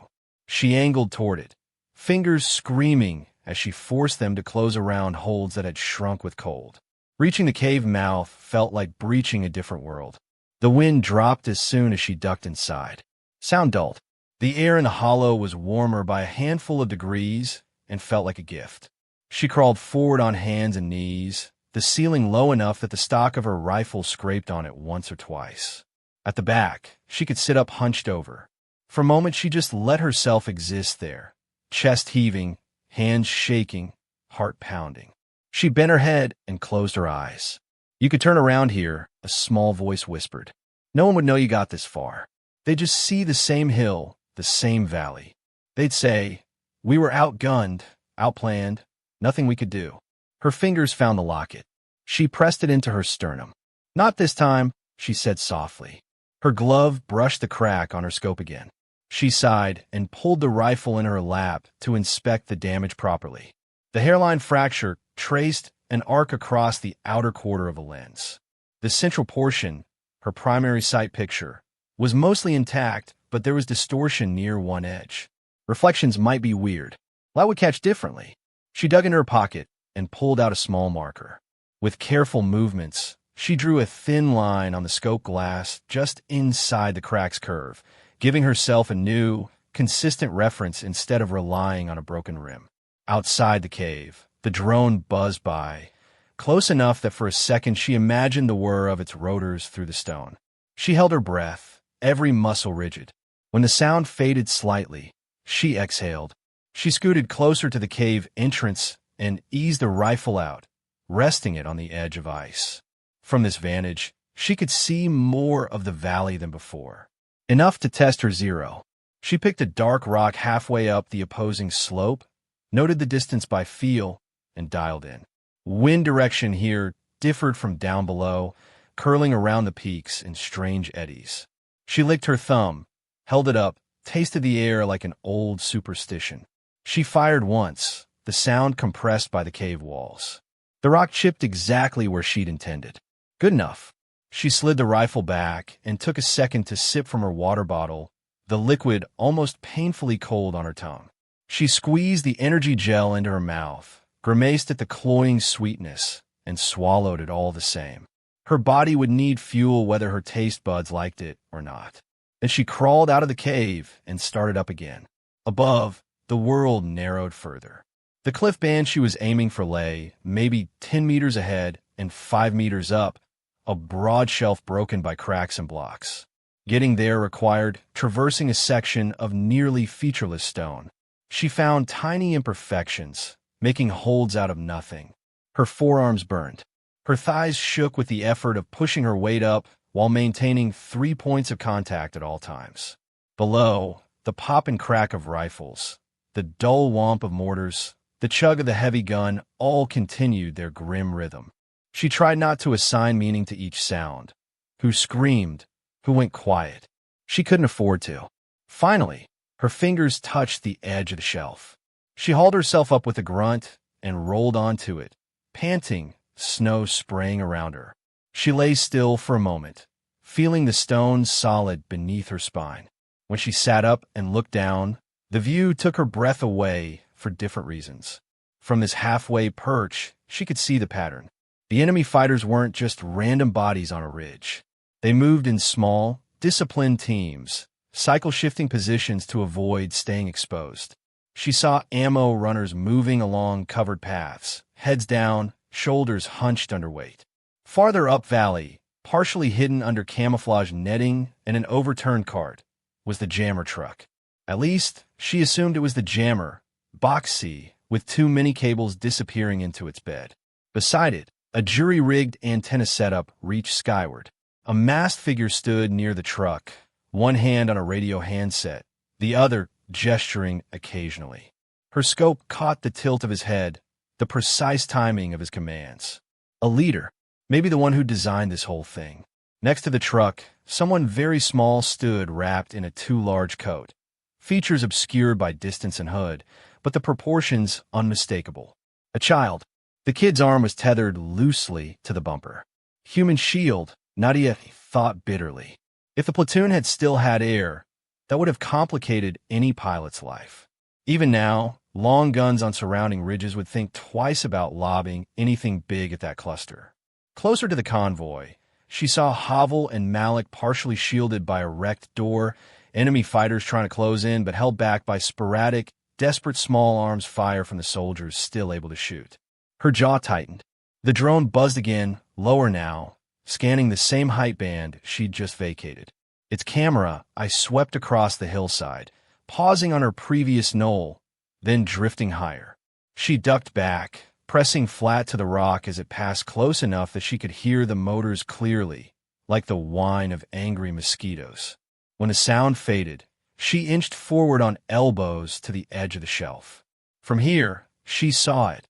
She angled toward it, fingers screaming as she forced them to close around holds that had shrunk with cold. Reaching the cave mouth felt like breaching a different world. The wind dropped as soon as she ducked inside. Sound dulled. The air in the hollow was warmer by a handful of degrees and felt like a gift. She crawled forward on hands and knees, the ceiling low enough that the stock of her rifle scraped on it once or twice. At the back, she could sit up hunched over. For a moment, she just let herself exist there, chest heaving, hands shaking, heart pounding. She bent her head and closed her eyes. You could turn around here, a small voice whispered. No one would know you got this far. They'd just see the same hill, the same valley. They'd say, we were outgunned, outplanned, nothing we could do. Her fingers found the locket. She pressed it into her sternum. Not this time, she said softly. Her glove brushed the crack on her scope again. She sighed and pulled the rifle in her lap to inspect the damage properly. The hairline fracture traced an arc across the outer quarter of a lens. The central portion, her primary sight picture, was mostly intact, but there was distortion near one edge. Reflections might be weird. Light would catch differently. She dug into her pocket and pulled out a small marker. With careful movements, she drew a thin line on the scope glass just inside the crack's curve, giving herself a new, consistent reference instead of relying on a broken rim. Outside the cave, the drone buzzed by, close enough that for a second she imagined the whir of its rotors through the stone. She held her breath, every muscle rigid. When the sound faded slightly, she exhaled. She scooted closer to the cave entrance and eased the rifle out, resting it on the edge of ice. From this vantage, she could see more of the valley than before. Enough to test her zero. She picked a dark rock halfway up the opposing slope, noted the distance by feel, and dialed in. Wind direction here differed from down below, curling around the peaks in strange eddies. She licked her thumb, held it up, tasted the air like an old superstition. She fired once, the sound compressed by the cave walls. The rock chipped exactly where she'd intended. Good enough. She slid the rifle back and took a second to sip from her water bottle, the liquid almost painfully cold on her tongue. She squeezed the energy gel into her mouth, grimaced at the cloying sweetness, and swallowed it all the same. Her body would need fuel whether her taste buds liked it or not. Then she crawled out of the cave and started up again. Above, the world narrowed further. The cliff band she was aiming for lay, maybe 10 meters ahead and 5 meters up, a broad shelf broken by cracks and blocks. Getting there required traversing a section of nearly featureless stone. She found tiny imperfections, making holds out of nothing. Her forearms burned. Her thighs shook with the effort of pushing her weight up while maintaining 3 points of contact at all times. Below, the pop and crack of rifles, the dull whomp of mortars, the chug of the heavy gun all continued their grim rhythm. She tried not to assign meaning to each sound. Who screamed? Who went quiet? She couldn't afford to. Finally, Her fingers touched the edge of the shelf. She hauled herself up with a grunt and rolled onto it, panting, snow spraying around her. She lay still for a moment, feeling the stones solid beneath her spine. When she sat up and looked down, the view took her breath away for different reasons. From this halfway perch, she could see the pattern. The enemy fighters weren't just random bodies on a ridge. They moved in small, disciplined teams, cycle-shifting positions to avoid staying exposed. She saw ammo runners moving along covered paths, heads down, shoulders hunched under weight. Farther up valley, partially hidden under camouflage netting and an overturned cart, was the jammer truck. At least, she assumed it was the jammer, Box C, with too many cables disappearing into its bed. Beside it, a jury-rigged antenna setup reached skyward. A masked figure stood near the truck, one hand on a radio handset, the other gesturing occasionally. Her scope caught the tilt of his head, the precise timing of his commands. A leader, maybe the one who designed this whole thing. Next to the truck, someone very small stood wrapped in a too large coat. Features obscured by distance and hood, but the proportions unmistakable. A child. The kid's arm was tethered loosely to the bumper. Human shield, Nadia thought bitterly. If the platoon had still had air, that would have complicated any pilot's life. Even now, long guns on surrounding ridges would think twice about lobbing anything big at that cluster. Closer to the convoy, she saw Havel and Malik partially shielded by a wrecked door, enemy fighters trying to close in but held back by sporadic, desperate small arms fire from the soldiers still able to shoot. Her jaw tightened. The drone buzzed again, lower now, scanning the same height band she'd just vacated. Its camera swept across the hillside, pausing on her previous knoll, then drifting higher. She ducked back, pressing flat to the rock as it passed close enough that she could hear the motors clearly, like the whine of angry mosquitoes. When the sound faded, she inched forward on elbows to the edge of the shelf. From here, she saw it,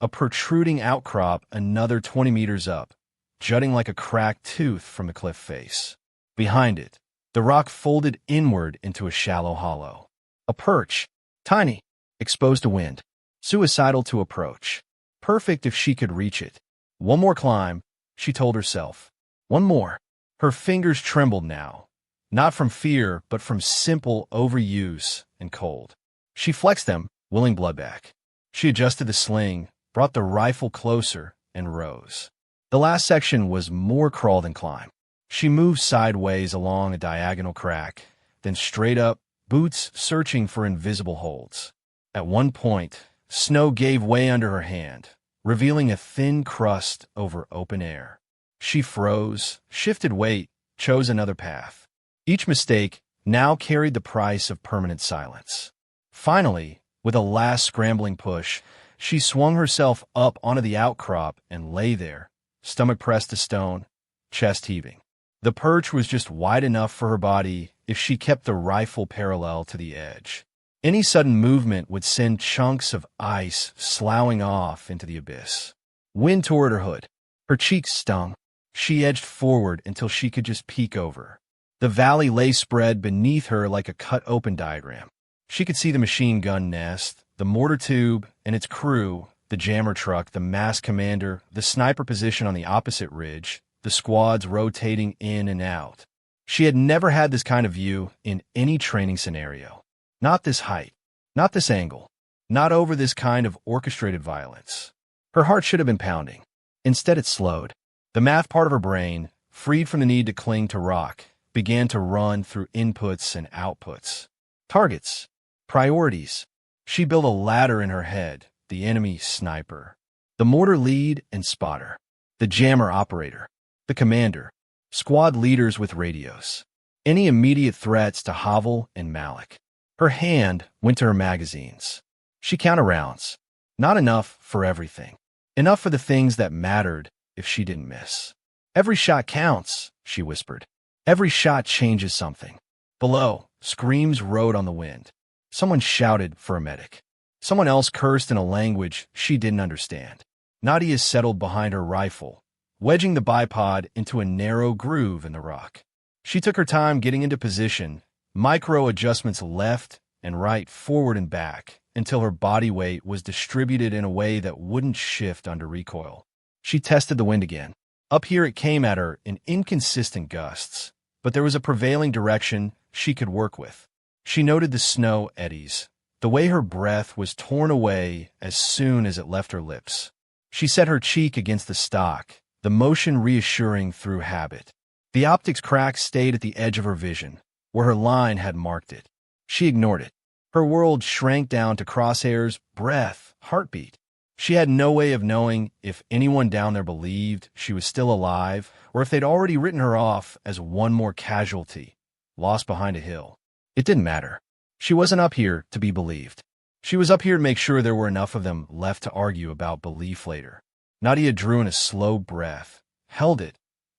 a protruding outcrop another 20 meters up, jutting like a cracked tooth from the cliff face. Behind it, the rock folded inward into a shallow hollow. A perch, tiny, exposed to wind, suicidal to approach. Perfect if she could reach it. One more climb, she told herself. One more. Her fingers trembled now, not from fear, but from simple overuse and cold. She flexed them, willing blood back. She adjusted the sling, brought the rifle closer, and rose. The last section was more crawl than climb. She moved sideways along a diagonal crack, then straight up, boots searching for invisible holds. At one point, snow gave way under her hand, revealing a thin crust over open air. She froze, shifted weight, chose another path. Each mistake now carried the price of permanent silence. Finally, with a last scrambling push, she swung herself up onto the outcrop and lay there, stomach pressed to stone, chest heaving. The perch was just wide enough for her body if she kept the rifle parallel to the edge. Any sudden movement would send chunks of ice sloughing off into the abyss. Wind tore at her hood. Her cheeks stung. She edged forward until she could just peek over. The valley lay spread beneath her like a cut-open diagram. She could see the machine gun nest, the mortar tube, and its crew, the jammer truck, the masked commander, the sniper position on the opposite ridge, the squads rotating in and out. She had never had this kind of view in any training scenario. Not this height, not this angle, not over this kind of orchestrated violence. Her heart should have been pounding. Instead, it slowed. The math part of her brain, freed from the need to cling to rock, began to run through inputs and outputs. Targets, priorities. She built a ladder in her head, the enemy sniper, the mortar lead and spotter, the jammer operator, the commander, squad leaders with radios, any immediate threats to Havel and Malik. Her hand went to her magazines. She counted rounds. Not enough for everything. Enough for the things that mattered if she didn't miss. Every shot counts, she whispered. Every shot changes something. Below, screams rode on the wind. Someone shouted for a medic. Someone else cursed in a language she didn't understand. Nadia settled behind her rifle, wedging the bipod into a narrow groove in the rock. She took her time getting into position, micro adjustments left and right, forward and back, until her body weight was distributed in a way that wouldn't shift under recoil. She tested the wind again. Up here it came at her in inconsistent gusts, but there was a prevailing direction she could work with. She noted the snow eddies, the way her breath was torn away as soon as it left her lips. She set her cheek against the stock, the motion reassuring through habit. The optics crack stayed at the edge of her vision, where her line had marked it. She ignored it. Her world shrank down to crosshairs, breath, heartbeat. She had no way of knowing if anyone down there believed she was still alive or if they'd already written her off as one more casualty, lost behind a hill. It didn't matter. She wasn't up here to be believed. She was up here to make sure there were enough of them left to argue about belief later. Nadia drew in a slow breath, held it,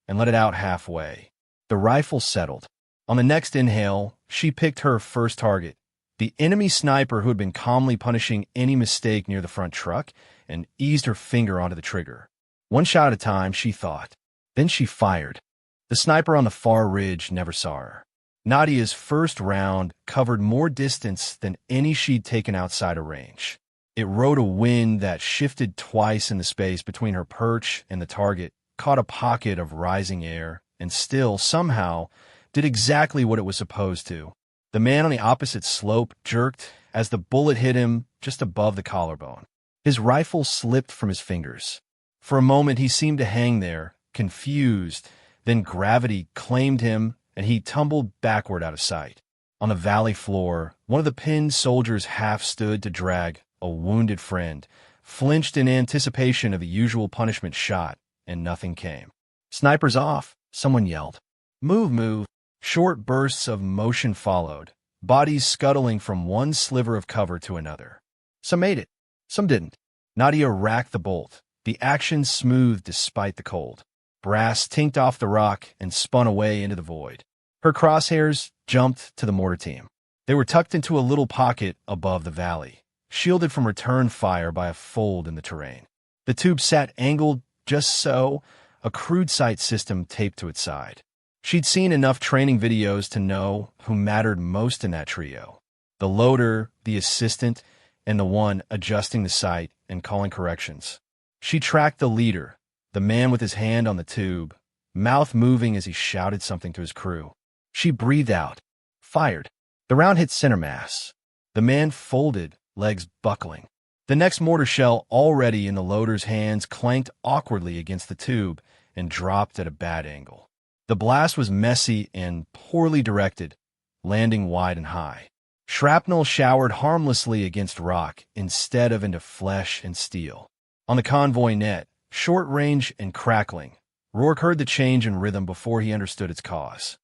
and let it out halfway. The rifle settled. On the next inhale, she picked her first target, the enemy sniper who had been calmly punishing any mistake near the front truck, and eased her finger onto the trigger. One shot at a time, she thought. Then she fired. The sniper on the far ridge never saw her. Nadia's first round covered more distance than any she'd taken outside of range. It rode a wind that shifted twice in the space between her perch and the target, caught a pocket of rising air, and still, somehow, did exactly what it was supposed to. The man on the opposite slope jerked as the bullet hit him just above the collarbone. His rifle slipped from his fingers. For a moment, he seemed to hang there, confused. Then gravity claimed him, and he tumbled backward out of sight. On the valley floor, one of the pinned soldiers half stood to drag a wounded friend, flinched in anticipation of the usual punishment shot, and nothing came. "Sniper's off," someone yelled. "Move, move." Short bursts of motion followed, bodies scuttling from one sliver of cover to another. Some made it, some didn't. Nadia racked the bolt, the action smooth despite the cold. Brass tinked off the rock and spun away into the void. Her crosshairs jumped to the mortar team. They were tucked into a little pocket above the valley, shielded from return fire by a fold in the terrain. The tube sat angled just so, a crude sight system taped to its side. She'd seen enough training videos to know who mattered most in that trio. The loader, the assistant, and the one adjusting the sight and calling corrections. She tracked the leader, the man with his hand on the tube, mouth moving as he shouted something to his crew. She breathed out, fired. The round hit center mass. The man folded, legs buckling. The next mortar shell, already in the loader's hands, clanked awkwardly against the tube and dropped at a bad angle. The blast was messy and poorly directed, landing wide and high. Shrapnel showered harmlessly against rock instead of into flesh and steel. On the convoy net, short range and crackling, Rourke heard the change in rhythm before he understood its cause.